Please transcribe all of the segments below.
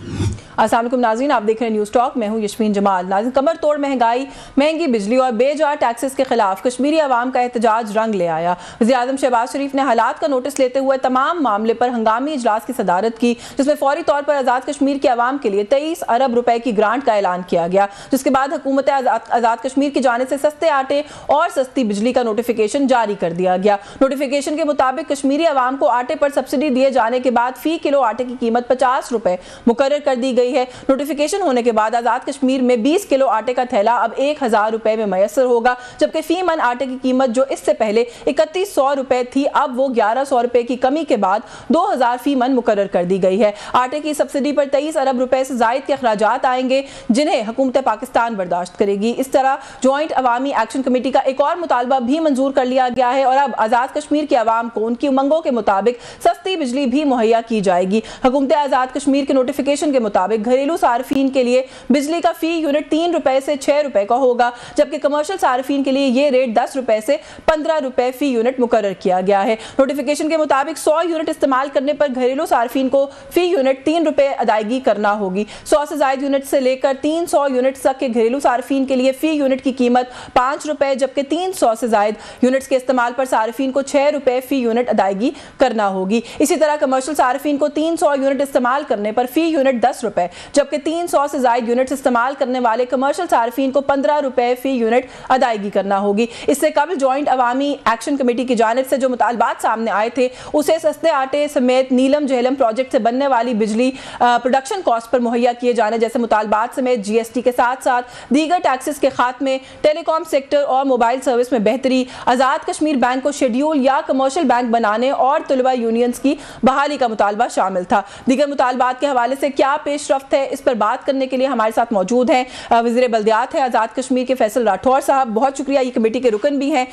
अस्सलाम वालेकुम नाज़रीन, आप देख रहे हैं न्यूज़ टॉक। मैं हूं यशमीन जमाल। नाज़रीन, कमर तोड़ महंगाई, महंगी बिजली और बेजा टैक्सेस के खिलाफ कश्मीरी अवाम का एहतजाज रंग ले आया। वज़ीर-ए-आज़म शहबाज शरीफ ने हालात का नोटिस लेते हुए तमाम मामले पर हंगामी इजलास की सदारत की, जिसमें फौरी तौर पर आज़ाद कश्मीर के अवाम के लिए 23 अरब रुपए की ग्रांट का ऐलान किया गया, जिसके बाद हुकूमत आज़ाद कश्मीर की जानिब से सस्ते आटे और सस्ती बिजली का नोटिफिकेशन जारी कर दिया गया। नोटिफिकेशन के मुताबिक कश्मीरी अवाम को आटे पर सब्सिडी दिए जाने के बाद फी किलो आटे की कीमत 50 रुपए मुकर्रर कर दी गई है। नोटिफिकेशन होने के बाद आज़ाद कश्मीर में 20 किलो आटे का थैला अब 1000 रुपए में मैसर होगा, जबकि फी मन आटे की कीमत जो इससे पहले 3100 रुपए थी, अब वो 1100 रुपए की कमी के बाद 2000 फी मन मुकर्रर कर दी गई है। आटे की सब्सिडी पर 23 अरब रुपए से जायद के अखराजात आएंगे, जिन्हें हुकूमत पाकिस्तान बर्दाश्त करेगी। इस तरह जॉइंट अवामी एक्शन कमेटी का एक और मुतालबा भी मंजूर कर लिया गया है और अब आज़ाद कश्मीर के अवाम को उनकी उमंगों के मुताबिक सस्ती बिजली भी मुहैया की जाएगी। हुकूमत आज़ाद कश्मीर के नोटिफिकेशन के मुताबिक घरेलू सार्फिन के लिए बिजली का फी यूनिट 3 रुपए से 6 रुपए का होगा, जबकि कमर्शियल सार्फिन के लिए ये रेट 10 रुपए से 15 रुपए फी यूनिट मुकर्रर किया गया है। नोटिफिकेशन के मुताबिक 100 यूनिट इस्तेमाल करने पर घरेलू सार्फिन को फी यूनिट 3 रुपए अदायगी करना होगी। 100 से ज्यादा यूनिट से लेकर 300 यूनिट तक के घरेलू सार्फिन के लिए फी यूनिट की कीमत 5 रुपए, जबकि 300 से ज्यादा यूनिट्स के इस्तेमाल पर सार्फिन को 6 रुपए फी यूनिट अदायगी करना होगी। इसी तरह कमर्शियल सार्फिन को 300 यूनिट इस्तेमाल करने पर फी यूनिट 10 रुपए, जबकि 300 से ज्यादा यूनिट्स इस्तेमाल करने वाले कमर्शियल सार्फिन को 15 रुपए फी यूनिट अदायगी करना होगी। इससे कबल जॉइंट अवामी एक्शन कमेटी की जानिब से जो मुतालबात सामने आए थे, उसे सस्ते आटे समेत नीलम जहलम प्रोजेक्ट से बनने वाली बिजली प्रोडक्शन कॉस्ट पर मुहैया किए जाने जैसे मुतालबात समेत GST के साथ साथ दीगर टैक्सेस के खात्मे, टेलीकॉम सेक्टर और मोबाइल सर्विस में बेहतरी, आज़ाद कश्मीर बैंक को शेड्यूल या कमर्शियल बैंक बनाने और तलबा यूनियंस की बहाली का मुतालबा शामिल था। दीगर मुतालबात के हवाले से क्या पेशरफ्त है, इस पर बात करने के लिए हमारे साथ मौजूद हैं वज़ीर बल्दियात है आज़ाद कश्मीर के फैसल राठौर साहब। बहुत शुक्रिया, ये कमेटी के रुकन भी हैं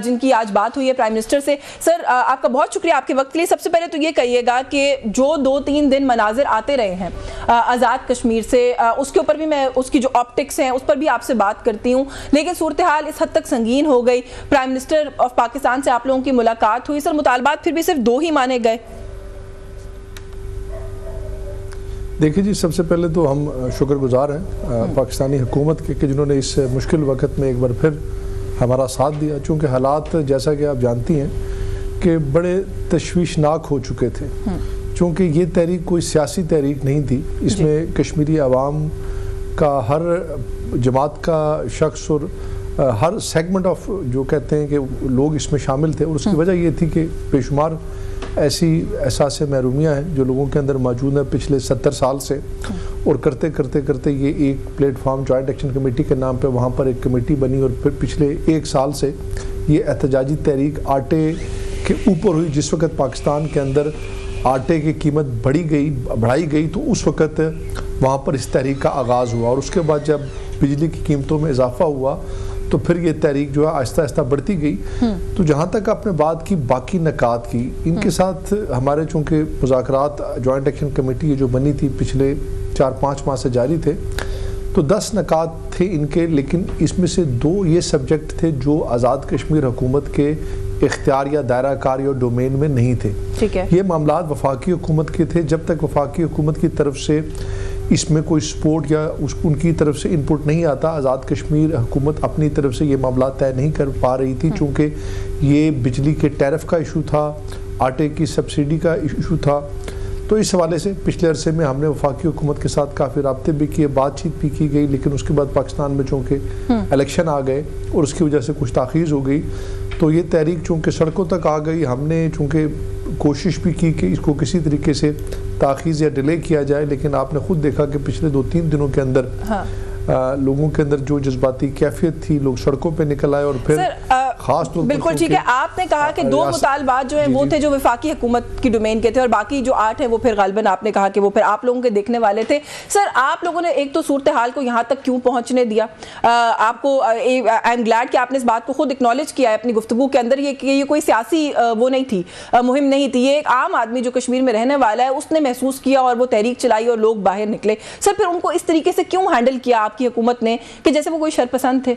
जिनकी आज बात हुई है प्राइम मिनिस्टर से। सर, आपका बहुत शुक्रिया आपके वक्त के लिए। सबसे पहले तो ये कहिएगा कि जो 2-3 दिन मनाजिर आते रहे हैं आज़ाद कश्मीर से, उसके ऊपर भी मैं उसकी जो ऑप्टिक्स हैं उस पर भी आपसे बात करती हूँ, लेकिन सूरत हाल इस हद तक संगीन हो गई। प्राइम मिनिस्टर ऑफ पाकिस्तान से आप लोगों की मुलाकात हुई, सर मुतालबात फिर भी सिर्फ 2 ही माने गए। देखिए जी, सबसे पहले तो हम शुक्रगुजार हैं पाकिस्तानी हुकूमत के कि जिन्होंने इस मुश्किल वक्त में एक बार फिर हमारा साथ दिया, चूँकि हालात जैसा कि आप जानती हैं कि बड़े तशवीशनाक हो चुके थे। चूँकि ये तहरीक कोई सियासी तहरीक नहीं थी, इसमें कश्मीरी अवाम का हर जमात का शख्स और हर सेगमेंट ऑफ जो कहते हैं कि लोग इसमें शामिल थे। और उसकी वजह ये थी कि बेशुमार ऐसी एहसास महरूमियाँ हैं जो लोगों के अंदर मौजूद है पिछले 70 साल से, और करते करते करते ये एक प्लेटफॉर्म जॉइंट एक्शन कमेटी के नाम पे वहाँ पर एक कमेटी बनी और फिर पिछले 1 साल से ये एहतजाजी तहरीक आटे के ऊपर हुई। जिस वक्त पाकिस्तान के अंदर आटे की कीमत बढ़ाई गई तो उस वक्त वहाँ पर इस तहरीक का आगाज़ हुआ, और उसके बाद जब बिजली की कीमतों में इजाफा हुआ तो फिर ये तहरीक जो है आहिस्ता आहिस्ता बढ़ती गई। तो जहाँ तक आपने बात की बाकी नकात की, इनके साथ हमारे चूँकि मुज़ाकरात जॉइंट एक्शन कमेटी जो बनी थी पिछले 4-5 माह से जारी थे, तो 10 नकात थे इनके, लेकिन इसमें से 2 ये सब्जेक्ट थे जो आज़ाद कश्मीर हुकूमत के इख्तियार या दायरा कारी और डोमेन में नहीं थे। ठीक है। ये मामलात वफाकी हुकूमत के थे। जब तक वफाकी हुकूमत की तरफ से इसमें कोई सपोर्ट या उनकी तरफ से इनपुट नहीं आता, आज़ाद कश्मीर हुकूमत अपनी तरफ से ये मामला तय नहीं कर पा रही थी। चूँकि ये बिजली के टैरिफ का इशू था, आटे की सब्सिडी का इशू था, तो इस हवाले से पिछले अरसे में हमने वफाकी हुकूमत के साथ काफ़ी राब्ते भी किए, बातचीत भी की गई, लेकिन उसके बाद पाकिस्तान में चूँकि इलेक्शन आ गए और उसकी वजह से कुछ ताख़ीर हो गई, तो ये तहरीक चूँकि सड़कों तक आ गई। हमने चूँकि कोशिश भी की कि इसको किसी तरीके से ताख़ीर या डिले किया जाए, लेकिन आपने खुद देखा कि पिछले 2-3 दिनों के अंदर लोगों के अंदर जो जज्बाती कैफियत थी, लोग सड़कों पे निकल आए। और फिर खास तौर पर बिल्कुल ठीक है, आपने कहा कि 2 मुतालबात जो हैं वो थे जो वफाकी हुकूमत की डोमेन के थे, और बाकी जो 8 हैं वो फिर गालिबन आपने कहा कि वो फिर आप लोगों के देखने वाले थे। सर, आप लोगों ने एक तो सूरत हाल को यहाँ तक क्यों पहुँचने दिया? आपको आई एम ग्लैड कि आपने इस बात को खुद एक्नॉलेज किया है अपनी गुफ्तगू के अंदर, ये कोई सियासी वो नहीं थी, मुहिम नहीं थी, ये एक आम आदमी जो कश्मीर में रहने वाला है उसने महसूस किया और वो तहरीक चलाई और लोग बाहर निकले। सर, फिर उनको इस तरीके से क्यों हैंडल किया आपकी हुकूमत ने कि जैसे वो कोई शरपसंद थे?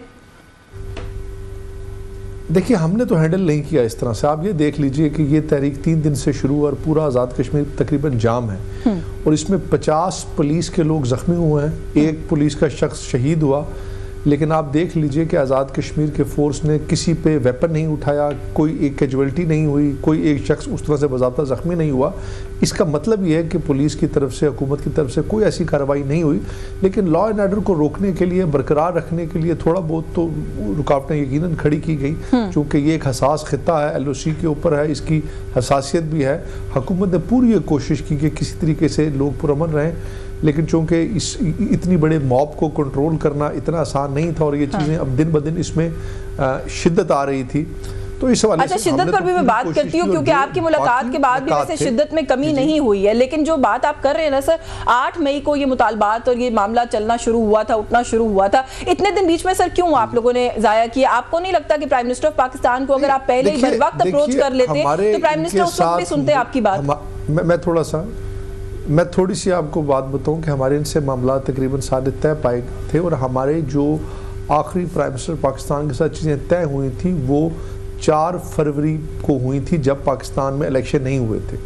देखिए, हमने तो हैंडल नहीं किया इस तरह से। आप ये देख लीजिए कि ये तहरीक 3 दिन से शुरू और पूरा आज़ाद कश्मीर तकरीबन जाम है, और इसमें 50 पुलिस के लोग ज़ख्मी हुए हैं, एक पुलिस का शख्स शहीद हुआ। लेकिन आप देख लीजिए कि आज़ाद कश्मीर के फोर्स ने किसी पे वेपन नहीं उठाया, कोई एक कैजुअल्टी नहीं हुई, कोई एक शख्स उस तरह से बज़ाब्ता ज़ख्मी नहीं हुआ। इसका मतलब ये है कि पुलिस की तरफ से, हुकूमत की तरफ से कोई ऐसी कार्रवाई नहीं हुई। लेकिन लॉ एंड ऑर्डर को रोकने के लिए, बरकरार रखने के लिए थोड़ा बहुत तो रुकावटें यकीनन खड़ी की गई, क्योंकि ये एक हसास खिता है, LOC के ऊपर है, इसकी हसासियत भी है। हुकूमत ने पूरी ये कोशिश की कि किसी तरीके से लोग पुरअमन रहें, लेकिन चूंकि इतनी बड़े मॉब को कंट्रोल करना इतना आसान नहीं था और ये चीज़ें अब दिन ब दिन इसमें शिद्दत आ रही थी। तो इस हवाले अच्छा, शिद्दत पर भी मैं बात करती हूँ, क्योंकि आपकी मुलाकात के बाद भी वैसे शिद्दत में कमी नहीं हुई है। लेकिन जो बात आप कर रहे हैं ना सर, 8 मई को ये मुतालबात और ये मामला चलना शुरू हुआ था, उठना शुरू हुआ था, इतने दिन बीच में सर क्यों आप लोगों ने जाया किया? आपको नहीं लगता कि प्राइम मिनिस्टर ऑफ पाकिस्तान को अगर आप पहले ही बर वक्त अप्रोच कर लेते तो प्राइम मिनिस्टर उस वक्त भी सुनते आपकी बात? मैं थोड़ी सी आपको बात बताऊं कि हमारे इनसे मामला तकरीबन सारे तय पाए थे और हमारे जो आखिरी प्राइम मिनिस्टर पाकिस्तान के साथ चीज़ें तय हुई थी वो 4 फरवरी को हुई थी, जब पाकिस्तान में इलेक्शन नहीं हुए थे।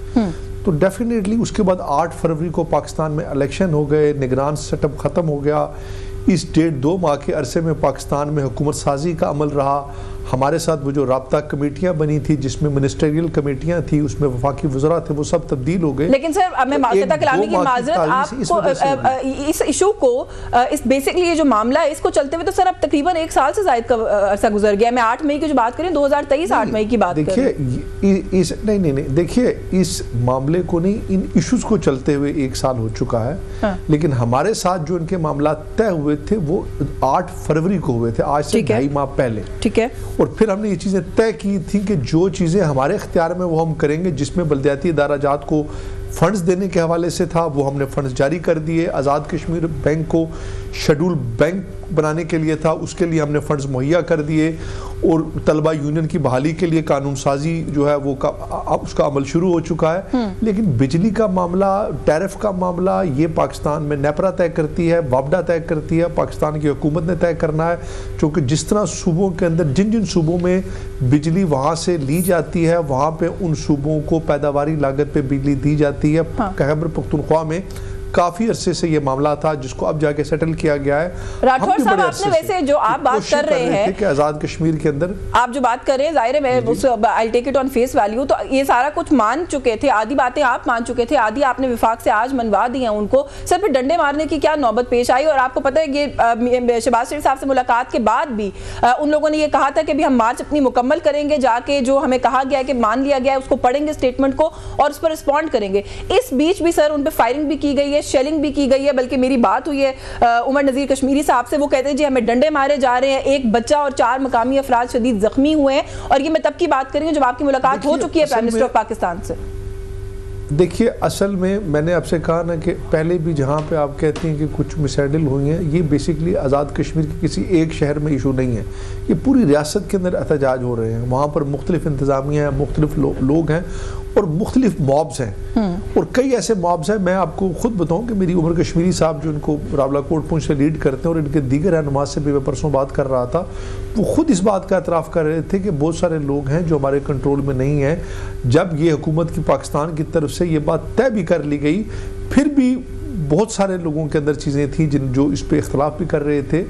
तो डेफिनेटली उसके बाद 8 फरवरी को पाकिस्तान में इलेक्शन हो गए, निगरान सेटअप ख़त्म हो गया। इस 1.5-2 माह के अरसे में पाकिस्तान में हुकूमत साजी का अमल रहा। हमारे साथ वो जो राब्ता कमेटियां बनी थी, जिसमें मिनिस्टरियल कमेटियां थी, उसमें वफाकी वज़रा थे, वो सब तब्दील हो गए। लेकिन सर मैं माज़रत कलामी की माज़रत आपको इस इशू को, इस बेसिकली ये जो मामला है इसको चलते हुए तो सर अब तकरीबन 1 साल से ज़ायद का अरसा गुजर गया। मैं 8 मई की जो बात करें 2023 8 मई की बात देखिए, देखिए इस मामले को नहीं, इन इशूज़ को चलते हुए 1 साल हो चुका है। लेकिन हमारे साथ जो इनके मामला तय हुए थे वो 8 फरवरी को हुए थे, आज से 2.5 माह पहले। ठीक है। और फिर हमने ये चीज़ें तय की थी कि जो चीज़ें हमारे इख्तियार में वो हम करेंगे, जिसमें बल्दियाती इदाराजात को फंड्स देने के हवाले से था वो हमने फंड्स जारी कर दिए। आज़ाद कश्मीर बैंक को शेड्यूल बैंक बनाने के लिए था, उसके लिए हमने फंड्स मुहैया कर दिए। और तलबा यूनियन की बहाली के लिए कानून साजी जो है वो उसका अमल शुरू हो चुका है। लेकिन बिजली का मामला, टैरिफ का मामला, ये पाकिस्तान में नेपरा तय करती है, वापडा तय करती है, पाकिस्तान की हुकूमत ने तय करना है। क्योंकि जिस तरह सूबों के अंदर जिन जिन सूबों में बिजली वहाँ से ली जाती है, वहाँ पे उन सूबों को पैदावारी लागत पे बिजली दी जाती है। खैबर पख्तूनख्वा में काफी अरसे से ये मामला था, जिसको अब जाके सेटल किया गया है। राठौर साहब, आपने वैसे जो आप बात कर रहे हैं कि आजाद कश्मीर के अंदर आप जो बात कर रहे हैं, जाहिर है मैं उस I take it on face value, तो ये सारा कुछ मान चुके थे, आधी बातें आप मान चुके थे, आधी आपने विफाक से आज मनवा दी हैं उनको। सर फिर डंडे मारने की क्या नौबत पेश आई? और आपको पता है ये शहबाज शरीफ साहब से मुलाकात के बाद भी उन लोगों ने ये कहा था कि भी हम मार्च अपनी मुकम्मल करेंगे, जाके जो हमें कहा गया कि मान लिया गया है उसको पढ़ेंगे स्टेटमेंट को और उस पर रिस्पॉन्ड करेंगे। इस बीच भी सर उन पर फायरिंग भी की गई है, शेलिंग भी की गई है। बल्कि मेरी बात हुई है उमर नज़ीर कश्मीरी साहब से, वो कहते हैं जी हमें डंडे मारे जा रहे हैं, एक बच्चा और 4 मकामी अफराद शदीद जख्मी हुए हैं। और ये मैं तब की बात करेंगे जब आपकी मुलाकात हो चुकी है प्राइम मिनिस्टर ऑफ पाकिस्तान से। देखिए, असल में मैंने आपसे कहा ना कि पहले भी जहाँ पे आप कहते हैं कि कुछ मिसहैंडल हुई हैं, ये बेसिकली आज़ाद कश्मीर के किसी एक शहर में इशू नहीं है, ये पूरी रियासत के अंदर एहतजाज हो रहे हैं। वहाँ पर मुख्तलिफ इंतज़ामिया है, मुख्तलिफ लोग हैं और मुख्तलिफ मॉब्स हैं। और कई ऐसे मॉब्स हैं, मैं आपको खुद बताऊं कि मेरी उमर कश्मीरी साहब जो इनको रावलाकोट पुंछ से लीड करते हैं और इनके दीगर रहनुमा से भी मैं परसों बात कर रहा था, वो खुद इस बात का एतराफ़ कर रहे थे कि बहुत सारे लोग हैं जो हमारे कंट्रोल में नहीं हैं। जब ये हुकूमत की पाकिस्तान की तरफ से ये बात तय भी कर ली गई, फिर भी बहुत सारे लोगों के अंदर चीज़ें थी जो इस पर इख्तलाफ भी कर रहे थे।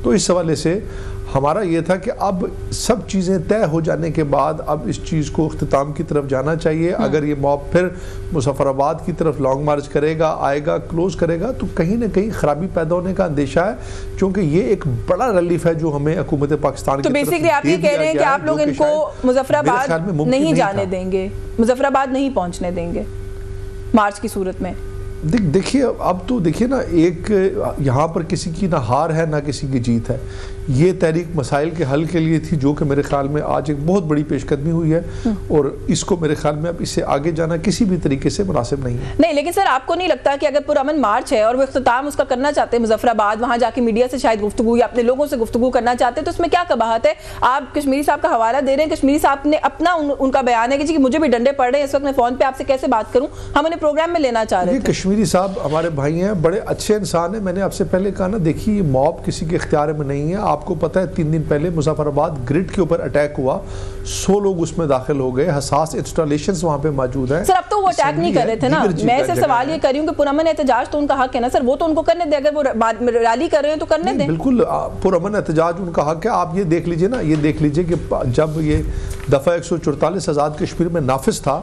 तो इस हवाले से हमारा ये था कि अब सब चीज़ें तय हो जाने के बाद अब इस चीज़ को इख्तिताम की तरफ जाना चाहिए। अगर ये मॉब फिर मुजफ्फराबाद की तरफ लॉन्ग मार्च करेगा, आएगा, क्लोज करेगा, तो कहीं ना कहीं खराबी पैदा होने का अंदेशा है, क्योंकि ये एक बड़ा रिलीफ है जो हमें हुकूमत पाकिस्तान तो बेसिकली आप ये कह रहे हैं कि आप लोग इनको मुजफ्फराबाद नहीं जाने देंगे, मुजफ्फराबाद नहीं पहुँचने देंगे मार्च की सूरत में? देखिए, अब तो देखिए ना, एक यहाँ पर किसी की ना हार है ना किसी की जीत है। ये तहरीक मसाइल के हल के लिए थी, जो कि मेरे ख्याल में आज एक बहुत बड़ी पेशकदमी हुई है और इसको मेरे ख्याल में अब इससे आगे जाना किसी भी तरीके से मुनासिब नहीं है। नहीं, लेकिन सर आपको नहीं लगता कि अगर पुरअमन मार्च है और वो इख्तिताम उसका करना चाहते हैं मुजफ्फराबाद, वहाँ जाके मीडिया से शायद गुफ्तगू या अपने लोगों से गुफ्तगू करना चाहते हैं, तो उसमें क्या कबाहत है? आप कश्मीरी साहब का हवाला दे रहे हैं, कश्मीरी साहब ने अपना उनका बयान है कि जी मुझे भी डंडे पड़ रहे हैं इस वक्त, मैं फ़ोन पर आपसे कैसे बात करूँ, हम उन्हें प्रोग्राम में लेना चाह रहे थे। कश्मीरी साहब हमारे भाई हैं, बड़े अच्छे इंसान हैं। मैंने आपसे पहले कहा ना, देखिए मॉब किसी के इख्तियार में नहीं है। आपको पता है 3 दिन पहले मुजफ्फराबाद ग्रिड के ऊपर अटैक हुआ, 100 लोग उसमें दाखिल हो गए, हसास इंस्टॉलेशंस वहां पे मौजूद हैं। सर अब तो वो अटैक नहीं कर रहे थे ना, मैं सिर्फ सवाल ये कर रही हूँ कि पुरअमन एहतजाज तो उनका हक है ना सर, वो तो उनको करने दे, अगर वो रैली कर रहे हैं तो करने दें। बिल्कुल पुरअमन एहतजाज उनका हक है। आप ये देख लीजिए ना, ये देख लीजिए कि जब ये दफा 144 आज़ाद कश्मीर में नाफिज था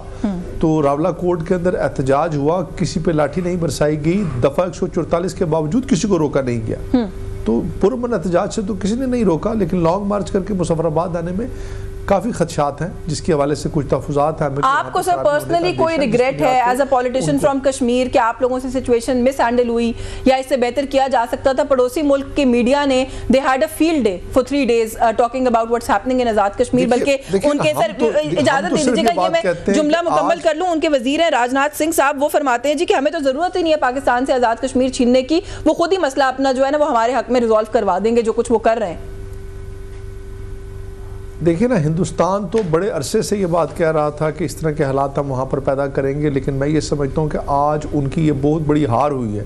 तो रावला कोर्ट के अंदर एहतजाज हुआ, किसी पे लाठी नहीं बरसाई गई, दफा 144 के बावजूद किसी को रोका नहीं गया। तो पुरअमन एहतजाज से तो किसी ने नहीं रोका, लेकिन लॉन्ग मार्च करके मुजफ्फराबाद आने में काफी खदशात हैं, जिसके हवाले से कुछ तहफुजात हैं। आपको सर पर्सनली कोई रिग्रेट है as a politician from Kashmir कि आप लोगों से सिचुएशन मिस हैंडल हुई या इससे बेहतर किया जा सकता था? पड़ोसी मुल्क के मीडिया ने they had a field day for 3 days talking about what's happening in Azad Kashmir, बल्कि उनके सर इजाजत दे दीजिएगा ये मैं जुमला मुकम्मल कर लूं, उनके वजीर हैं राजनाथ सिंह साहब, वो फरमाते हैं जी कि हमें तो जरूरत ही नहीं है पाकिस्तान से आजाद कश्मीर छीनने की, वो खुद ही मसला अपना जो है ना वो हमारे हक में रिजॉल्व करवा देंगे जो कुछ वो कर रहे हैं। देखिए ना, हिंदुस्तान तो बड़े अरसे से ये बात कह रहा था कि इस तरह के हालात हम वहाँ पर पैदा करेंगे, लेकिन मैं ये समझता हूँ कि आज उनकी ये बहुत बड़ी हार हुई है।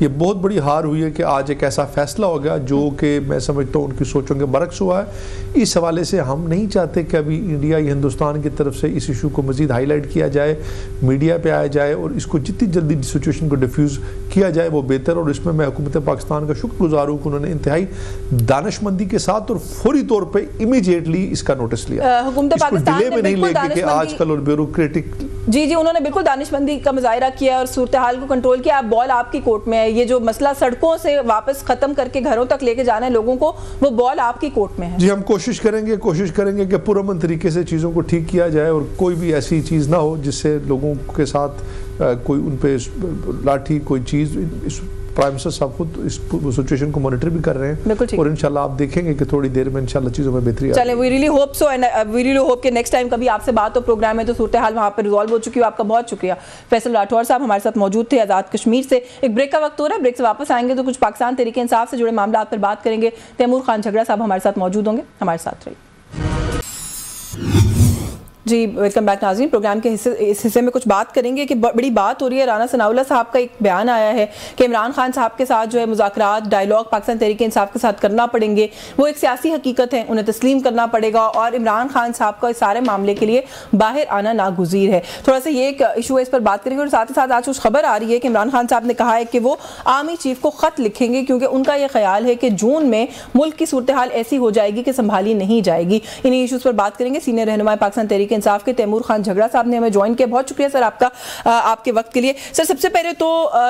ये बहुत बड़ी हार हुई है कि आज एक ऐसा फैसला हो गया जो कि मैं समझता हूँ उनकी सोचों के बरक्स हुआ है। इस हवाले से हम नहीं चाहते कि अभी इंडिया या हिंदुस्तान की तरफ से इस इशू को मज़ीद हाईलाइट किया जाए, मीडिया पर आया जाए और इसको जितनी जल्दी सिचुएशन को डिफ्यूज़ किया जाए वो बेहतर। और इसमें मैं हुकूमत पाकिस्तान का शुक्रगुजार हूँ कि उन्होंने इंतहाई दानिशमंदी के साथ और फौरी तौर पर इमीडिएटली इसका नोटिस लिया। हुकूमत पाकिस्तान ने बिल्कुल आजकल और ब्यूरोक्रेटिक जी उन्होंने बिल्कुल दानिशमंदी का मुजाहिरा किया और सूरत हाल को कंट्रोल किया। अब बॉल आपकी कोर्ट में है, ये जो मसला सड़कों से वापस खत्म करके घरों तक लेके जाना है लोगों को, वो बॉल आपकी कोर्ट में है। जी हम कोशिश करेंगे कि पुरअमन तरीके से चीज़ों को ठीक किया जाए और कोई भी ऐसी चीज़ ना हो जिससे लोगों के साथ कोई उन पे लाठी कोई चीज़। प्राइम मिनिस्टर साहब खुद इस सिचुएशन को मॉनिटर भी कर रहे हैं और इंशाल्लाह आप देखेंगे कि थोड़ी देर में इंशाल्लाह चीज़ों में बेहतरी चले। We really hope so and we really hope कि नेक्स्ट टाइम कभी आपसे बात हो प्रोग्राम में तो सूरत हाल वहाँ पर रिजॉल्व हो चुकी हो। आपका बहुत शुक्रिया। फैसल राठौर साहब हमारे साथ मौजूद थे आज़ाद कश्मीर से। एक ब्रेक का वक्त हो रहा है, ब्रेक से वापस आएंगे तो कुछ पाकिस्तान तहरीक इंसाफ से जुड़े मामला पर बात करेंगे। तैमूर खान झगड़ा साहब हमारे साथ मौजूद होंगे, हमारे साथ रहिए। जी वेलकम बैक नाज़रीन। प्रोग्राम के इस हिस्से में कुछ बात करेंगे कि बड़ी बात हो रही है। राना सनाउल्लाह साहब का एक बयान आया है कि इमरान खान साहब के साथ जो है मुज़ाकरात डायलॉग पाकिस्तान तहरीक इंसाफ के साथ करना पड़ेंगे, वो एक सियासी हकीकत है, उन्हें तस्लीम करना पड़ेगा और इमरान खान साहब का इस सारे मामले के लिए बाहर आना नागुज़ीर है। थोड़ा सा ये एक इशू है, इस पर बात करेंगे। और साथ ही साथ आज कुछ खबर आ रही है कि इमरान खान साहब ने कहा है कि वो आर्मी चीफ को ख़त लिखेंगे क्योंकि उनका ये ख्याल है कि जून में मुल्क की सूरत हाल ऐसी हो जाएगी कि संभाली नहीं जाएगी। इन्हीं इशूज़ पर बात करेंगे। सीनियर रहनुमा पाकिस्तान तहरीक इंसाफ के तैमूर खान झगड़ा साहब ने हमें ज्वाइन किया। बहुत शुक्रिया सर आपका आपके वक्त के लिए। सर सबसे पहले तो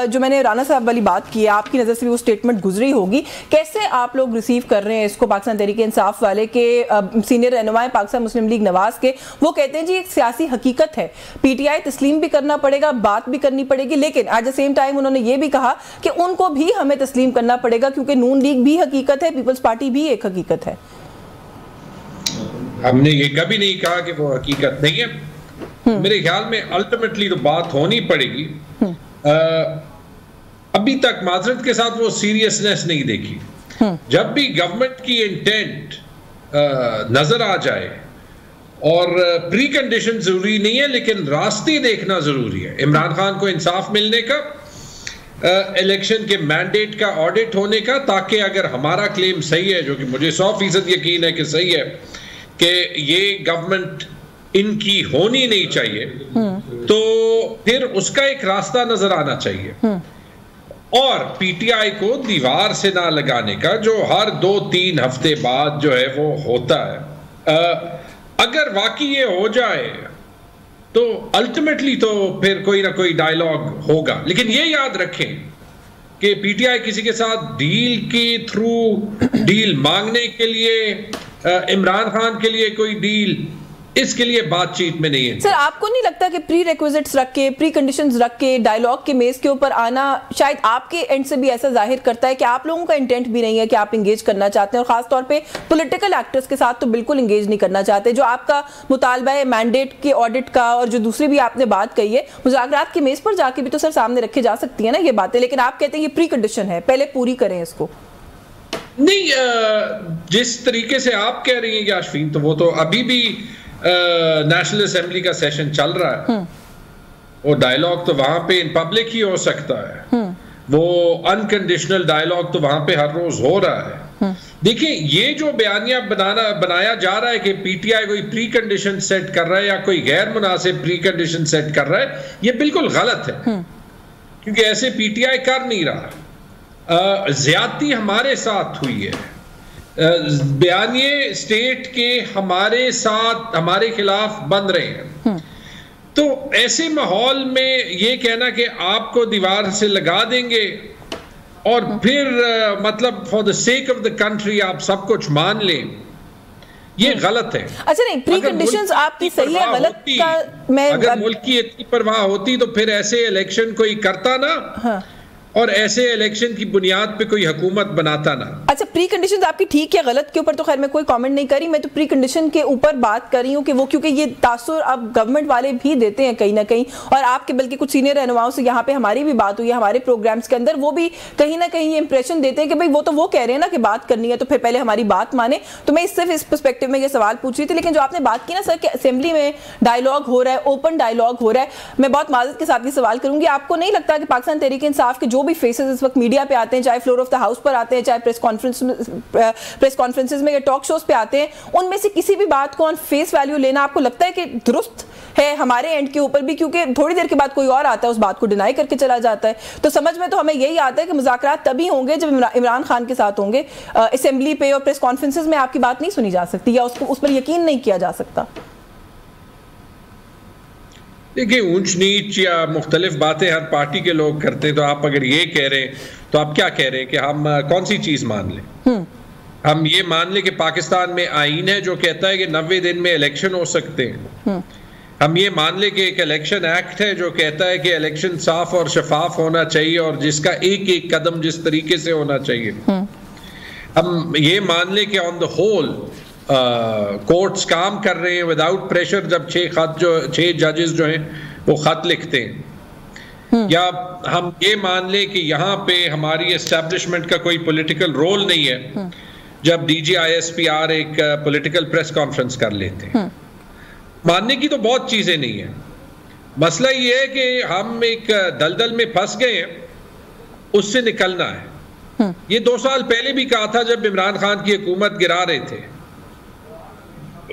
जो मैंने राना साहब वाली बात की है, आपकी नज़र से भी वो स्टेटमेंट गुजरी होगी, कैसे आप लोग रिसीव कर रहे हैं इसको? पाकिस्तान तहरीक इंसाफ वाले के सीनियर रहनुमा पाकिस्तान मुस्लिम लीग नवाज के, वो कहते हैं जी एक सियासी हकीकत है, पीटीआई तस्लीम भी करना पड़ेगा, बात भी करनी पड़ेगी, लेकिन एट द सेम टाइम उन्होंने ये भी कहा कि उनको भी हमें तस्लीम करना पड़ेगा क्योंकि नून लीग भी हकीकत है, पीपल्स पार्टी भी एक हकीकत है। हमने ये कभी नहीं कहा कि वो हकीकत नहीं है। मेरे ख्याल में अल्टीमेटली तो बात होनी पड़ेगी। अभी तक माजरत के साथ वो सीरियसनेस नहीं देखी। जब भी गवर्नमेंट की इंटेंट नजर आ जाए, और प्री कंडीशन जरूरी नहीं है लेकिन रास्ते देखना जरूरी है। इमरान खान को इंसाफ मिलने का, इलेक्शन के मैंडेट का ऑडिट होने का, ताकि अगर हमारा क्लेम सही है, जो कि मुझे 100% यकीन है कि सही है, कि ये गवर्नमेंट इनकी होनी नहीं चाहिए, तो फिर उसका एक रास्ता नजर आना चाहिए। और पीटीआई को दीवार से ना लगाने का, जो हर 2-3 हफ्ते बाद जो है वो होता है, अगर वाकई ये हो जाए तो अल्टीमेटली तो फिर कोई ना कोई डायलॉग होगा। लेकिन ये याद रखें कि पीटीआई किसी के साथ डील के थ्रू, डील मांगने के लिए, इमरान खान के लिए कोई डील, इसके लिए बातचीत में नहीं है। सर आपको नहीं लगता कि प्री रिक्विजिट्स रख के, प्री कंडीशंस रख के डायलॉग के मेज के ऊपर आना शायद आपके एंड से भी ऐसा जाहिर करता है कि आप लोगों का इंटेंट भी नहीं है कि आप इंगेज करना चाहते हैं, और खासतौर पे पॉलिटिकल एक्टर्स के साथ तो बिल्कुल इंगेज नहीं करना चाहते। जो आपका मुतालबा है मैंडेट के ऑडिट का, और जो दूसरी भी आपने बात कही है, मुज़ाकरात के मेज पर जाके भी तो सर सामने रखे जा सकती है ना ये बातें, लेकिन आप कहते हैं ये प्री कंडीशन है, पहले पूरी करें इसको। नहीं, जिस तरीके से आप कह रही हैं याशफीन, तो वो तो अभी भी नेशनल असेंबली का सेशन चल रहा है। वो डायलॉग तो वहां पे इन पब्लिक ही हो सकता है, वो अनकंडीशनल डायलॉग तो वहां पे हर रोज हो रहा है। देखिए, ये जो बयानिया बनाया जा रहा है कि पीटीआई कोई प्री कंडीशन सेट कर रहा है या कोई गैर मुनासिब प्री कंडीशन सेट कर रहा है, ये बिल्कुल गलत है, क्योंकि ऐसे पीटीआई कर नहीं रहा। ज्यादती हमारे साथ हुई है, बयानिए स्टेट के हमारे साथ हमारे खिलाफ बन रहे हैं। तो ऐसे माहौल में ये कहना कि आपको दीवार से लगा देंगे और फिर मतलब for the sake of the country आप सब कुछ मान लें, ये गलत है। अच्छा, नहीं, प्री कंडीशंस आपकी सही है, गलत का मैं अगर मुल्क की इतनी परवाह होती तो फिर ऐसे इलेक्शन कोई करता ना। हाँ। और ऐसे इलेक्शन की बुनियाद पे कोई हुकूमत बनाता ना। अच्छा, प्री कंडीशंस आपकी ठीक है, गलत के ऊपर तो खैर मैं कोई कमेंट नहीं करी, मैं तो प्री कंडीशन के ऊपर बात कर रही हूँ कि वो, क्योंकि ये तासुर अब गवर्नमेंट वाले भी देते हैं कहीं ना कहीं, और आपके बल्कि कुछ सीनियर रहनुमाओं से यहाँ पे हमारी भी बात हुई है हमारे प्रोग्राम्स के अंदर, वो भी कहीं ना कहीं ये इंप्रेशन देते हैं कि भाई वो कह रहे हैं ना कि बात करनी है तो फिर पहले हमारी बात माने। तो मैं सिर्फ इस पर्सपेक्टिव में ये सवाल पूछ रही थी। लेकिन जो आपने बात की ना सर कि असेंबली में डायलॉग हो रहा है, ओपन डायलॉग हो रहा है, मैं बहुत माजरत के साथ ये सवाल करूंगी, आपको नहीं लगता कि पाकिस्तान तहरीक इंसाफ के जो भी फेसेस इस वक्त मीडिया पे आते हैं, चाहे फ्लोर ऑफ द हाउस पर आते हैं, चाहे प्रेस कॉन्फ्रेंसेस में या टॉक शोज पे आते हैं, उनमें से किसी भी बात को ऑन फेस वैल्यू लेना आपको लगता है कि दुरुस्त है हमारे एंड के ऊपर भी? क्योंकि थोड़ी देर के बाद कोई और आता है, उस बात को डिनाई करके चला जाता है। तो समझ में तो हमें यही आता है कि मुज़ाकरात तभी होंगे जब इमरान खान के साथ होंगे। असेंबली पे और प्रेस कॉन्फ्रेंसेस में आपकी बात नहीं सुनी जा सकती या उस पर यकीन नहीं किया जा सकता। देखिए, ऊंच नीच या मुख्तलिफ बातें हर पार्टी के लोग करते हैं, तो आप अगर ये कह रहे हैं तो आप क्या कह रहे हैं कि हम कौन सी चीज मान लें? हम ये मान लें कि पाकिस्तान में आईन है जो कहता है कि 90 दिन में इलेक्शन हो सकते हैं। हम ये मान लें कि एक इलेक्शन एक्ट है जो कहता है कि इलेक्शन साफ और शफाफ होना चाहिए और जिसका एक एक कदम जिस तरीके से होना चाहिए। हम ये मान लें कि ऑन द होल कोर्ट्स काम कर रहे हैं विदाउट प्रेशर, जब 6 जजेस जो हैं वो खत लिखते हैं। या हम ये मान लें कि यहाँ पे हमारी एस्टैब्लिशमेंट का कोई पॉलिटिकल रोल नहीं है जब DGISPR एक पॉलिटिकल प्रेस कॉन्फ्रेंस कर लेते हैं। मानने की तो बहुत चीजें नहीं है, मसला ये है कि हम एक दलदल में फंस गए हैं, उससे निकलना है। ये 2 साल पहले भी कहा था जब इमरान खान की हुकूमत गिरा रहे थे।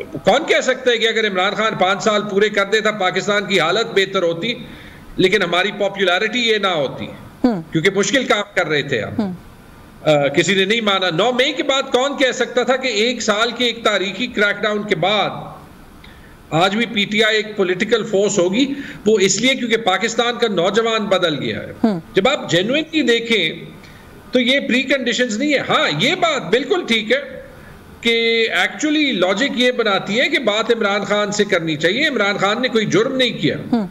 कौन कह सकता है कि अगर इमरान खान 5 साल पूरे कर देता पाकिस्तान की हालत बेहतर होती, लेकिन हमारी पॉपुलैरिटी ये ना होती, क्योंकि मुश्किल काम कर रहे थे हम। किसी ने नहीं माना। 9 मई के बाद कौन कह सकता था कि 1 साल के एक तारीखी क्रैकडाउन के बाद आज भी पीटीआई एक पॉलिटिकल फोर्स होगी? वो इसलिए क्योंकि पाकिस्तान का नौजवान बदल गया है। जब आप जेन्युइनली देखें तो ये प्री कंडीशंस नहीं है। हाँ, ये बात बिल्कुल ठीक है कि एक्चुअली लॉजिक ये बनाती है कि बात इमरान खान से करनी चाहिए। इमरान खान ने कोई जुर्म नहीं किया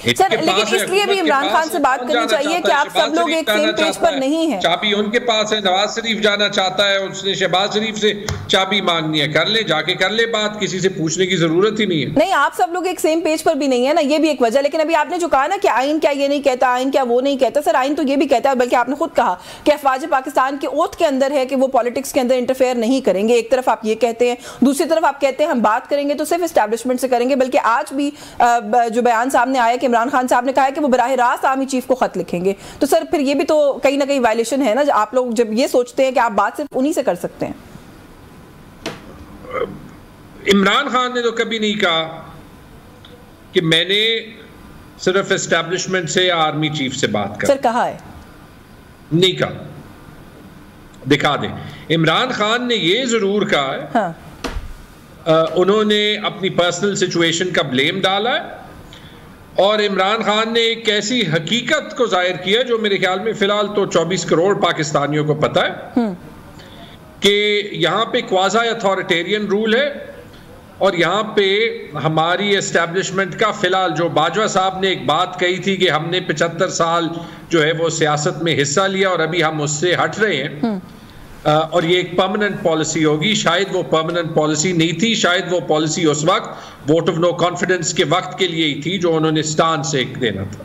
सर, लेकिन इसलिए भी इमरान खान से बात करनी चाहिए कि आप सब लोग एक सेम पेज पर नहीं हैं। चाबी उनके पास है, नवाज शरीफ जाना चाहता है, उसने शहबाज शरीफ से चाबी मांगनी है, कर ले, जाके कर ले बात, किसी से पूछने की जरूरत ही नहीं है। नहीं, आप सब लोग एक सेम पेज पर भी नहीं है ना, ये भी एक वजह। लेकिन अभी आपने जो कहा ना कि आइन क्या ये नहीं कहता, आइन क्या वो नहीं कहता, सर आइन तो ये भी कहता है, बल्कि आपने खुद कहा कि अफवाज पाकिस्तान के ओथ के अंदर है कि वो पॉलिटिक्स के अंदर इंटरफेयर नहीं करेंगे। एक तरफ आप ये कहते हैं, दूसरी तरफ आप कहते हैं हम बात करेंगे तो सिर्फ एस्टैब्लिशमेंट से करेंगे। बल्कि आज भी जो बयान सामने आया कि इमरान खान साहब ने कहा कि वो बराह रास्त आर्मी चीफ को खत लिखेंगे, तो सर फिर ये भी तो कहीं ना कहीं वायलेशन है ना, आप लोग जब ये सोचते हैं कि आप बात सिर्फ उन्हीं से कर सकते हैं। इमरान खान ने तो कभी नहीं कहा कि मैंने सिर्फ एस्टैब्लिशमेंट से या आर्मी चीफ से बात कर। सर कहा है, नहीं कहा, दिखा दे। इमरान खान ने ये जरूर कहा है, हाँ। उन्होंने अपनी पर्सनल सिचुएशन का ब्लेम डाला है और इमरान खान ने एक ऐसी हकीकत को जाहिर किया जो मेरे ख्याल में फिलहाल तो 24 करोड़ पाकिस्तानियों को पता है कि यहाँ पे क्वाज़ा अथॉरिटेरियन रूल है और यहाँ पे हमारी एस्टैब्लिशमेंट का फिलहाल, जो बाजवा साहब ने एक बात कही थी कि हमने 75 साल जो है वो सियासत में हिस्सा लिया और अभी हम उससे हट रहे हैं और ये एक परमानेंट पॉलिसी होगी। शायद वो परमानेंट पॉलिसी नहीं थी, शायद वो पॉलिसी उस वक्त वोट ऑफ नो कॉन्फिडेंस के वक्त के लिए ही थी जो उन्होंने स्टांस एक देना था।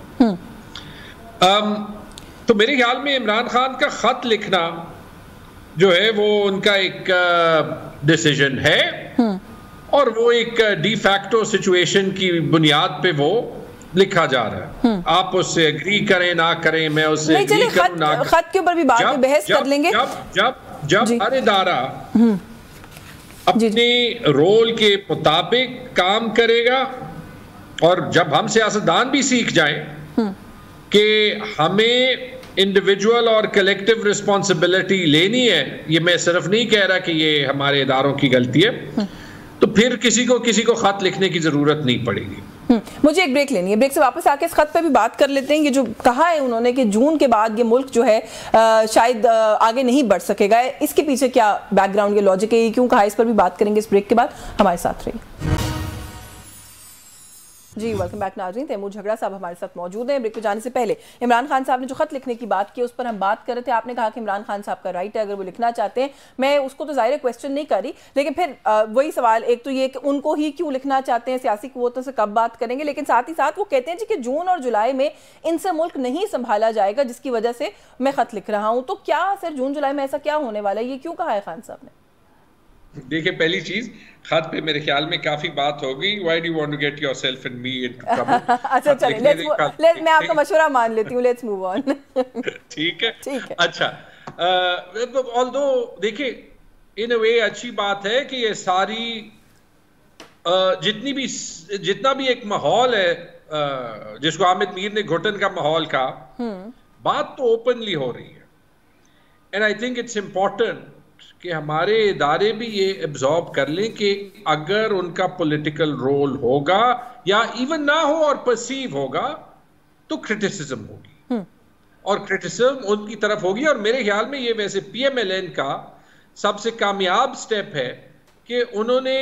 तो मेरे ख्याल में इमरान खान का खत लिखना जो है वो उनका एक डिसीजन है और वो एक डी फैक्टो सिचुएशन की बुनियाद पे वो लिखा जा रहा है। आप उससे एग्री करें ना करें, मैं उससे एग्री करूं ना, खत के ऊपर भी बाद में बहस कर लेंगे। जब हर इदारा अपने रोल के मुताबिक काम करेगा, और जब हम सियासतदान भी सीख जाएं कि हमें इंडिविजुअल और कलेक्टिव रिस्पॉन्सिबिलिटी लेनी है, ये मैं सिर्फ नहीं कह रहा कि ये हमारे इदारों की गलती है, तो फिर किसी को खत लिखने की जरूरत नहीं पड़ेगी। मुझे एक ब्रेक लेनी है, ब्रेक से वापस आके इस खत पे भी बात कर लेते हैं। ये जो कहा है उन्होंने कि जून के बाद ये मुल्क जो है शायद आगे नहीं बढ़ सकेगा, इसके पीछे क्या बैकग्राउंड के लॉजिक है, ये क्यों कहा, इस पर भी बात करेंगे इस ब्रेक के बाद। हमारे साथ रहिए जी। वेलकम बैक नाज़रीन, तैमूर झगड़ा साहब हमारे साथ मौजूद हैं। ब्रेक पे जाने से पहले इमरान खान साहब ने जो खत लिखने की बात की उस पर हम बात कर रहे थे। आपने कहा कि इमरान खान साहब का राइट है, अगर वो लिखना चाहते हैं, मैं उसको तो ज़ाहिर क्वेश्चन नहीं करी, लेकिन फिर वही सवाल, एक तो ये कि उनको ही क्यों लिखना चाहते हैं, सियासी कुव्वतों से कब बात करेंगे, लेकिन साथ ही साथ वो कहते हैं जी कि जून और जुलाई में इनसे मुल्क नहीं संभाला जाएगा, जिसकी वजह से मैं खत लिख रहा हूँ। तो क्या सर जून जुलाई में ऐसा क्या होने वाला है, ये क्यों कहा है खान साहब ने? देखिए, पहली चीज, खत पे मेरे ख्याल में काफी बात होगी। Why do you want to get yourself and me into trouble? अच्छा चलिए, मैं आपका मशवरा मान लेती हूँ, लेट्स मूव ऑन। ठीक है। अच्छा, ऑल्दो देखिए, इन अ वे अच्छी बात है कि ये सारी जितना भी एक माहौल है, जिसको हामिद मीर ने घुटन का माहौल कहा, बात तो ओपनली हो रही है। And I think it's important कि हमारे इदारे भी ये एब्जॉर्ब कर लें कि अगर उनका पॉलिटिकल रोल होगा या इवन ना हो और परसीव होगा, तो क्रिटिसिज्म होगी, और क्रिटिसिज्म उनकी तरफ होगी। और मेरे ख्याल में ये वैसे PMLN का सबसे कामयाब स्टेप है कि उन्होंने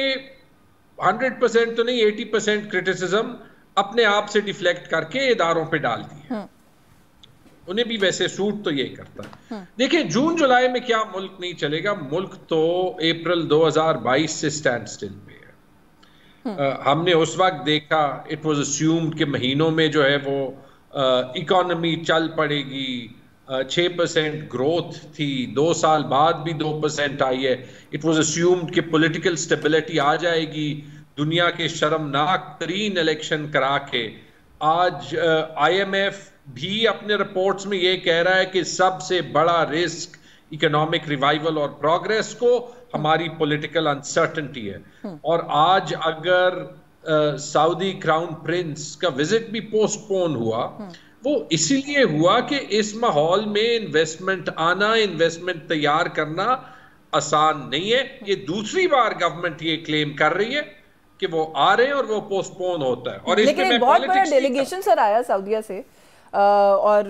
100% तो नहीं, 80% क्रिटिसिज्म अपने आप से डिफ्लेक्ट करके इदारों पे डाल दी है। उन्हें भी वैसे सूट तो ये करता है। देखिए, जून जुलाई में क्या मुल्क नहीं चलेगा, मुल्क तो अप्रैल 2022 से स्टैंड स्टिल पे है। हमने उस वक्त देखा, इट वाज अस्यूम्ड कि महीनों में जो है वो इकोनॉमी चल पड़ेगी, 6% ग्रोथ थी, 2 साल बाद भी 2% आई है। इट वाज अस्यूम्ड कि पॉलिटिकल स्टेबिलिटी आ जाएगी, दुनिया के शर्मनाक तरीन इलेक्शन करा के। आज IMF भी अपने रिपोर्ट्स में ये कह रहा है कि सबसे बड़ा रिस्क इकोनॉमिक रिवाइवल और प्रोग्रेस को हमारी पॉलिटिकल अनसर्टेनिटी है। और आज अगर सऊदी क्राउन प्रिंस का विजिट भी पोस्टपोन हुआ, वो इसीलिए हुआ कि इस माहौल में इन्वेस्टमेंट आना, इन्वेस्टमेंट तैयार करना आसान नहीं है। ये दूसरी बार गवर्नमेंट ये क्लेम कर रही है कि वो आ रहे हैं और वो पोस्टपोन होता है। और लेकिन एक बहुत बड़ा डेलीगेशन सर आया सऊदीया से, और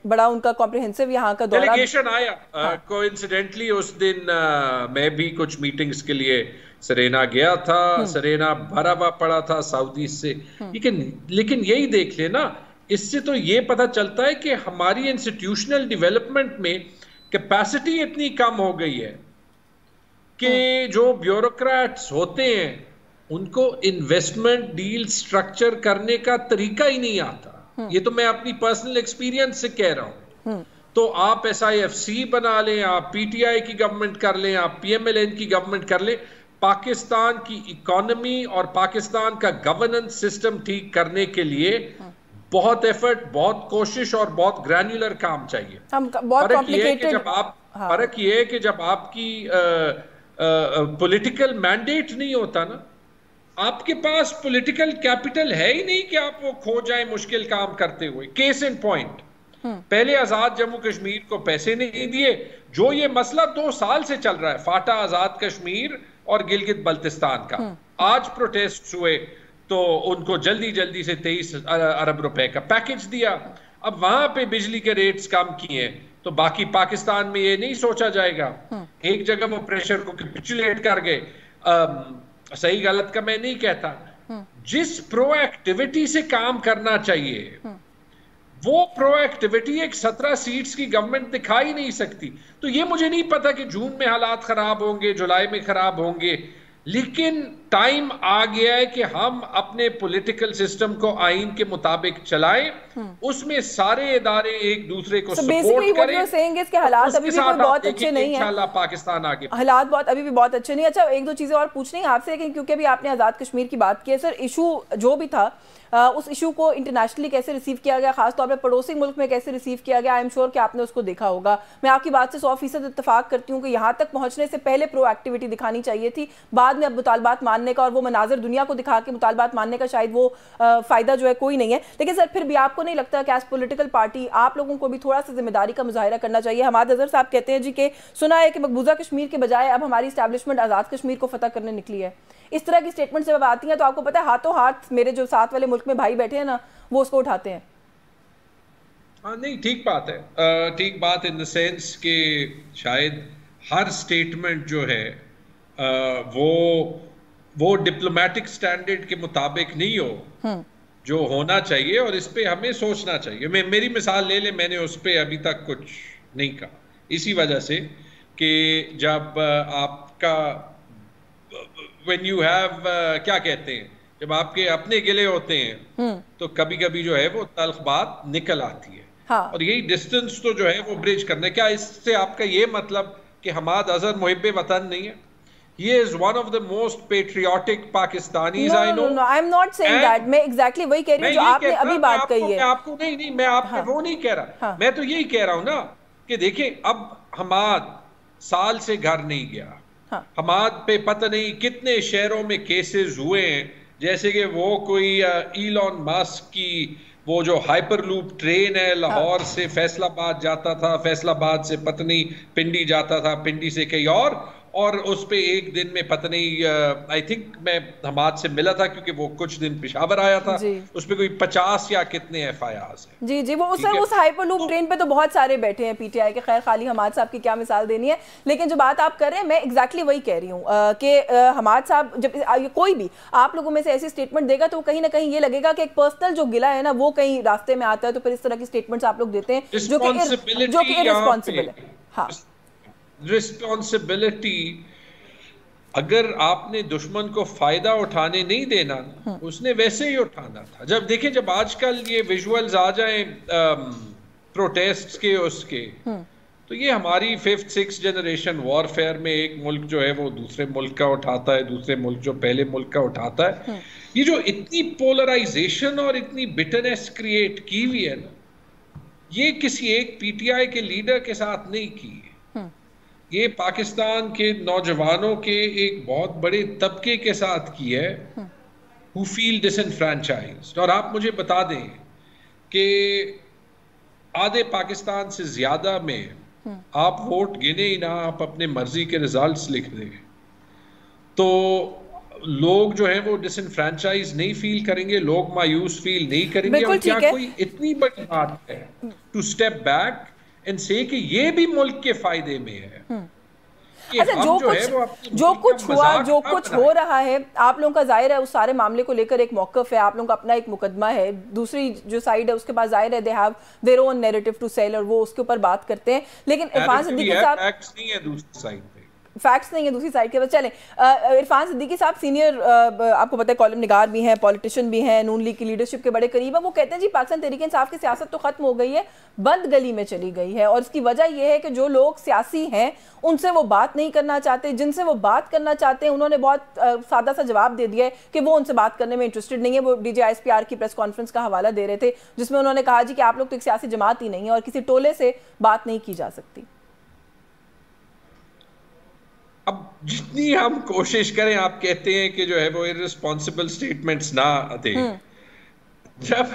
बड़ा उनका कॉम्प्रिहेंसिव यहाँ का दौरा डेलीगेशन आया। कोइंसिडेंटली उस दिन मैं भी कुछ मीटिंग्स के लिए सरेना गया था। सरेना भरा हुआ पड़ा था सऊदी से। लेकिन यही देख लेना, इससे तो ये पता चलता है कि हमारी इंस्टीट्यूशनल डेवलपमेंट में कैपेसिटी इतनी कम हो गई है कि जो ब्यूरोक्रेट्स होते हैं उनको इन्वेस्टमेंट डील स्ट्रक्चर करने का तरीका ही नहीं आता। ये तो मैं अपनी पर्सनल एक्सपीरियंस से कह रहा हूं। तो आप SIFC बना लें, आप PTI की गवर्नमेंट कर लें, आप PMLN की गवर्नमेंट कर लें, पाकिस्तान की इकोनॉमी और पाकिस्तान का गवर्नेंस सिस्टम ठीक करने के लिए बहुत एफर्ट, बहुत कोशिश और बहुत ग्रैन्युलर काम चाहिए। फर्क ये है कि जब आपकी पॉलिटिकल मैंडेट नहीं होता ना, आपके पास पॉलिटिकल कैपिटल है ही नहीं कि आप वो खो जाए मुश्किल काम करते हुए। केस इन पॉइंट, पहले आजाद जम्मू कश्मीर को पैसे नहीं दिए, जो ये मसला 2 साल से चल रहा है, फाटा आजाद कश्मीर और गिलगित बल्तिस्तान का। आज प्रोटेस्ट हुए तो उनको जल्दी जल्दी से 23 अरब रुपए का पैकेज दिया। अब वहां पे बिजली के रेट्स कम किए तो बाकी पाकिस्तान में ये नहीं सोचा जाएगा। एक जगह वो प्रेशर को कैपिचुलेट कर गए। सही गलत का मैं नहीं कहता, जिस प्रोएक्टिविटी से काम करना चाहिए वो प्रोएक्टिविटी एक 17 सीट्स की गवर्नमेंट दिखा ही नहीं सकती। तो ये मुझे नहीं पता कि जून में हालात खराब होंगे, जुलाई में खराब होंगे, लेकिन टाइम आ गया है कि हम अपने पॉलिटिकल सिस्टम को आइन के मुताबिक चलाएं, उसमें सारे इदारे एक दूसरे को सपोर्ट करें। हालात अभी भी कोई बहुत अच्छे नहीं है, इंशाल्लाह पाकिस्तान आगे हालात बहुत अभी भी बहुत अच्छे नहीं। अच्छा, एक दो चीजें और पूछनी है आपसे, क्योंकि अभी आपने आज़ाद कश्मीर की बात की है सर, इशू जो भी था उस इशू को इंटरनेशनली कैसे रिसीव किया गया, खासतौर पर पड़ोसी मुल्क में कैसे रिसीव किया गया, आई एम श्योर कि आपने उसको देखा होगा। मैं आपकी बात से 100% इत्तेफाक करती हूँ कि यहाँ तक पहुँचने से पहले प्रोएक्टिविटी दिखानी चाहिए थी, बाद में अब मुतालबात मानने का और वो मनाजर दुनिया को दिखा के मुतालबात मानने का शायद वो फ़ायदा जो है कोई नहीं है। लेकिन सर फिर भी आपको नहीं लगता कि एज पॉलिटिकल पार्टी आप लोगों को भी थोड़ा सा जिम्मेदारी का मुजाहिरा करना चाहिए? हमाद अजहर साहब कहते हैं जी कि सुना है कि मकबूजा कश्मीर के बजाय अब हमारी इस्टेब्लिशमेंट आज़ाद कश्मीर को फतह करने निकली है। इस तरह की स्टेटमेंट जब आती हैं तो आपको पता है हाथों हाथ मेरे जो साथ वाले मुल्क में भाई बैठे हैं ना, वो उसको उठाते हैं। हाँ नहीं, ठीक बात है, ठीक बात इन द सेंस कि शायद हर स्टेटमेंट जो है वो डिप्लोमेटिक स्टैंडर्ड के मुताबिक नहीं हो जो होना चाहिए, और इस पे हमें सोचना चाहिए। मेरी मिसाल ले ले, मैंने उस पे अभी तक कुछ नहीं कहा, इसी वजह से कि जब आपका when you have क्या कहते हैं, जब आपके अपने गिले होते हैं तो कभी कभी जो है वो तल्ख बात निकल आती है। हाँ। और यही डिस्टेंस तो जो है वो ब्रिज करने, क्या इससे आपका ये मतलब कि हमाद अजहर मुहिब्बे वतन नहीं है? He is one of the most patriotic Pakistanis I know. No, I'm not saying that. मैं exactly वही कह रही हूँ जो आपने अभी बात कही है। मैं आपको नहीं, मैं आपको वो नहीं कह रहा, मैं तो यही कह रहा हूँ ना कि देखिए अब हमाद साल से घर नहीं गया, हमाद पे पता नहीं कितने शहरों में केसेस हुए हैं, जैसे कि वो कोई इलॉन मस्क की वो जो हाइपरलूप ट्रेन है, लाहौर से फैसलाबाद जाता था, फैसलाबाद से पता नहीं पिंडी जाता था, पिंडी से कहीं और उस पे एक दिन में पता नहीं आई थिंक मैं हमाद से मिला था क्योंकि वो कुछ दिन पेशावर आया था, उस पे कोई 50 या कितने FIRs हैं। जी जी, वो उस हाइपरलूप ट्रेन पे तो बहुत सारे बैठे हैं PTI के। खैर खाली हमाद साहब की क्या मिसाल देनी है, लेकिन जो बात आप कर रहे हैं मैं एग्जैक्टली वही कह रही हूँ कि हमाद साहब जब कोई भी आप लोगों में से ऐसी स्टेटमेंट देगा तो कहीं ना कहीं ये लगेगा कि एक पर्सनल जो गिला है ना वो कहीं रास्ते में आता है, तो फिर इस तरह की स्टेटमेंट्स आप लोग देते हैं जो कि इररिस्पॉन्सिबल है। हाँ, रिस्पॉन्सिबिलिटी अगर आपने दुश्मन को फायदा उठाने नहीं देना, उसने वैसे ही उठाना था। जब देखें, जब आजकल ये विजुअल्स आ जाएं प्रोटेस्ट के उसके, तो ये हमारी 5th 6th जनरेशन वॉरफेयर में एक मुल्क जो है वो दूसरे मुल्क का उठाता है, दूसरे मुल्क जो पहले मुल्क का उठाता है। ये जो इतनी पोलराइजेशन और इतनी बिटरनेस क्रिएट की हुई है ना, ये किसी एक PTI के लीडर के साथ नहीं की है, ये पाकिस्तान के नौजवानों के एक बहुत बड़े तबके के साथ की है, who feel disenfranchised। और आप मुझे बता दें कि आधे पाकिस्तान से ज्यादा में आप वोट गिने ही ना, आप अपने मर्जी के रिजल्ट्स लिख दें, तो लोग जो है वो डिसनफ्रेंचाइज नहीं फील करेंगे, लोग मायूस फील नहीं करेंगे। और क्या कोई इतनी बड़ी बात है टू स्टेप बैक एंड से कि ये भी मुल्क के फायदे में है? अच्छा, जो कुछ हुआ, जो कुछ हो रहा है, आप लोगों का जाहिर है उस सारे मामले को लेकर एक मौकफ है, आप लोगों का अपना एक मुकदमा है, दूसरी जो साइड है उसके पास जाहिर है they have their own narrative to sell और वो उसके ऊपर बात करते हैं। लेकिन इरफान सिद्दीकी साहब फैक्ट्स नहीं है दूसरी साइड पे, फैक्ट्स नहीं है दूसरी साइड के। बस चलें, इरफान सिद्दीकी साहब सीनियर आपको पता है कॉलम निगार भी हैं, पॉलिटिशियन भी हैं, नून लीग की लीडरशिप के बड़े करीब हैं। वो कहते हैं जी पाकिस्तान तहरीक इंसाफ की सियासत तो खत्म हो गई है, बंद गली में चली गई है, और इसकी वजह यह है कि जो लोग सियासी हैं उनसे वो बात नहीं करना चाहते, जिनसे वो बात करना चाहते हैं उन्होंने बहुत सादा सा जवाब दे दिया है कि वो उनसे बात करने में इंटरेस्टेड नहीं है। वो DGISPR की प्रेस कॉन्फ्रेंस का हवाला दे रहे थे जिसमें उन्होंने कहा जी कि आप लोग तो एक सियासी जमात ही नहीं है और किसी टोले से बात नहीं की जा सकती। अब जितनी हम कोशिश करें, आप कहते हैं कि जो है वो इररिस्पॉन्सिबल स्टेटमेंट्स ना आते, जब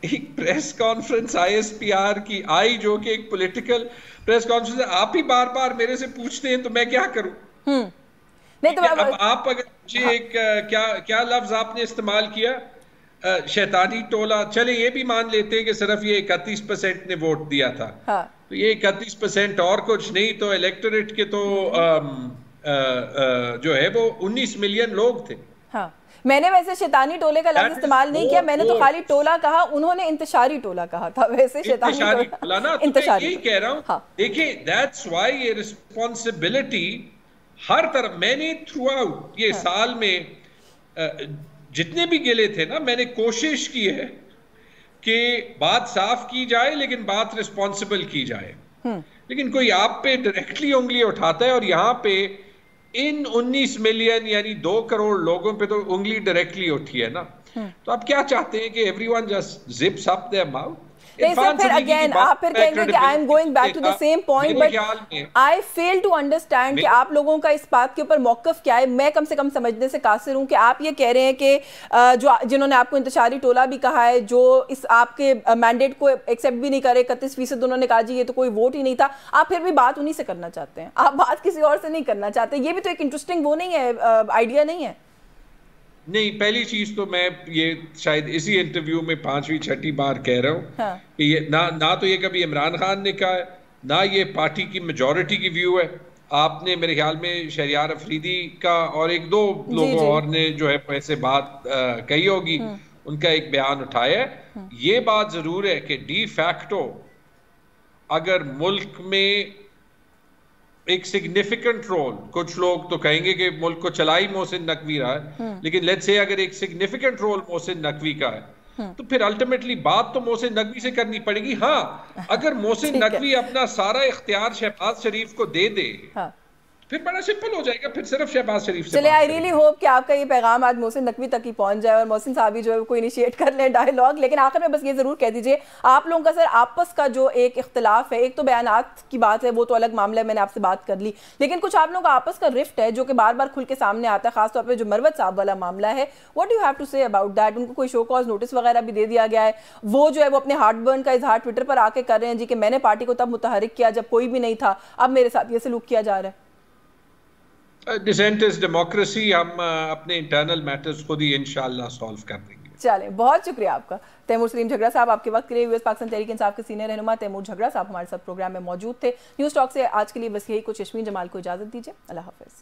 एक प्रेस कॉन्फ्रेंस ISPR की आई जो कि एक पॉलिटिकल प्रेस कॉन्फ्रेंस, आप ही बार बार मेरे से पूछते हैं तो मैं क्या करूं? नहीं तो अब आप अगर मुझे एक क्या लफ्ज आपने इस्तेमाल किया, शैतानी टोला, चले ये भी मान लेते हैं कि सिर्फ ये 31% ने वोट दिया था, तो ये 31% और कुछ नहीं तो इलेक्टोरेट के तो जो है वो 19 मिलियन लोग थे। हाँ, मैंने वैसे शैतानी टोले का लफ्ज इस्तेमाल नहीं किया, मैंने तो खाली टोला कहा, उन्होंने इंतशारी टोला कहा था। वैसे शैतानी टोला ना, इंतशारी यही कह रहा हूँ। हाँ। देखिए दैट्स व्हाई ये रिस्पॉन्सिबिलिटी हर तरफ, मैंने थ्रू आउट ये साल में जितने भी गिले थे ना, मैंने कोशिश की है कि बात साफ की जाए लेकिन बात रिस्पॉन्सिबल की जाए। लेकिन कोई आप पे डायरेक्टली उंगली उठाता है, और यहाँ पे इन 19 मिलियन यानी 2 करोड़ लोगों पे तो उंगली डायरेक्टली उठी है ना। तो आप क्या चाहते हैं कि everyone just zips up their mouth? फिर अगेन आप फिर कहेंगे कि I am going back to the same point, but I fail to understand कि आप लोगों का इस बात के ऊपर मौकफ क्या है। मैं कम से कम समझने से कासिर हूं कि आप ये कह रहे हैं कि जो जिन्होंने आपको इंतशारी टोला भी कहा है, जो इस आपके मैंडेट को एक्सेप्ट भी नहीं करे, 31% उन्होंने कहा जी ये तो कोई वोट ही नहीं था, आप फिर भी बात उन्हीं से करना चाहते हैं, आप बात किसी और से नहीं करना चाहते। ये भी तो एक इंटरेस्टिंग वो नहीं है, आइडिया नहीं है। नहीं, पहली चीज तो मैं ये शायद इसी इंटरव्यू में 5वीं 6ठी बार कह रहा हूँ कि ये ना तो ये कभी इमरान खान ने कहा है, ना ये पार्टी की मेजॉरिटी की व्यू है। आपने मेरे ख्याल में शहरियार अफरीदी का और 1-2 लोगों और ने जो है ऐसे बात कही होगी, उनका एक बयान उठाया है। ये बात जरूर है कि डी फैक्टो अगर मुल्क में एक सिग्निफिकेंट रोल, कुछ लोग तो कहेंगे कि मुल्क को चला ही मोहसिन नकवी रहा है, लेकिन लेट्स से अगर एक सिग्निफिकेंट रोल मोहसिन नकवी का है तो फिर अल्टीमेटली बात तो मोहसिन नकवी से करनी पड़ेगी। हाँ, अगर मोहसिन नकवी अपना सारा इख्तियार शहबाज शरीफ को दे दे फिर बड़ा सिंपल हो जाएगा, फिर सिर्फ शहबाज शरीफ से। चलिए, आई रियली होप कि आपका ये पैगाम आज मोहसिन नकवी तक ही पहुंच जाए और मोहसिन साहब जो है कोई इनिशिएट कर ले डायलॉग। लेकिन आखिर में बस ये जरूर कह दीजिए, आप लोगों का सर आपस का जो एक इख्तिलाफ है, एक तो बयानात की बात है, वो तो अलग मामला है, मैंने आपसे बात कर ली, लेकिन कुछ आप लोगों का आपस का रिफ्ट है जो कि बार बार खुल के सामने आता है, खासतौर पर जो मरवत साहब वाला मामला है। What do you have to say about that? उनको कोई शो कॉज नोटिस वगैरह भी दे दिया गया है, वो जो है वो अपने हार्ट बर्न का इजहार ट्विटर पर आके कर रहे हैं जी कि मैंने पार्टी को तब मुतहरिक किया जब कोई भी नहीं था, अब मेरे साथ ये सलूक किया जा रहा है। डिसेंट इज डेमोक्रेसी, हम अपने इंटरनल मैटर्स खुद ही इंशाल्लाह सॉल्व कर देंगे। चले, बहुत शुक्रिया आपका तैमूर सलीम झगड़ा साहब, आपके वक्त के लिए। यूएस पाकिस्तान तहरीक इंसाफ के सीनियर रहनुमा तैमूर झगड़ा साहब हमारे साथ प्रोग्राम में मौजूद थे। न्यूज़ टॉक से आज के लिए बस यही कुछ। यशमीन जमाल को इजाजत दीजिए, अल्लाह हाफिज।